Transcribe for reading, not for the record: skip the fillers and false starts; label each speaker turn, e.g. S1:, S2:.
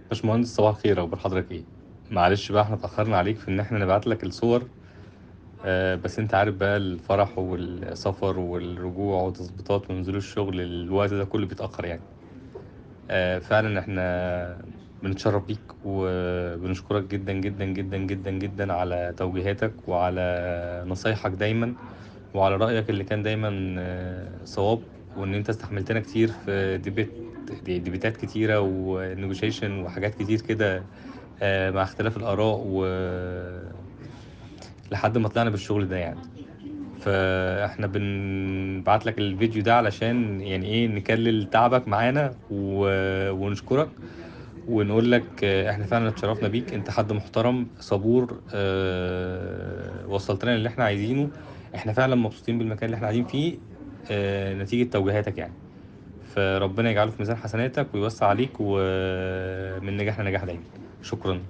S1: باشمهندس صباح الخير، اخبار حضرتك ايه؟ معلش بقى احنا اتاخرنا عليك في ان احنا نبعت لك الصور. بس انت عارف بقى الفرح والسفر والرجوع وتظبيطات ونزول الشغل، الوقت ده كله بيتاخر يعني. فعلا احنا بنتشرف بيك وبنشكرك جدا جدا جدا جدا جدا على توجيهاتك وعلى نصايحك دايما، وعلى رأيك اللي كان دايما صواب. وان انت استحملتنا كتير في ديبيتات كتيرة ونيجوشيشن وحاجات كتير كده، مع اختلاف الآراء لحد ما طلعنا بالشغل ده يعني. فاحنا بنبعت لك الفيديو ده علشان يعني ايه نكلل تعبك معانا ونشكرك، ونقول لك احنا فعلا اتشرفنا بيك. انت حد محترم صبور، وصلتنا اللي احنا عايزينه. احنا فعلا مبسوطين بالمكان اللي احنا قاعدين فيه، نتيجة توجيهاتك يعني. فربنا يجعله في ميزان حسناتك ويوسع عليك، ومن نجاح لنجاح دايما. شكرا.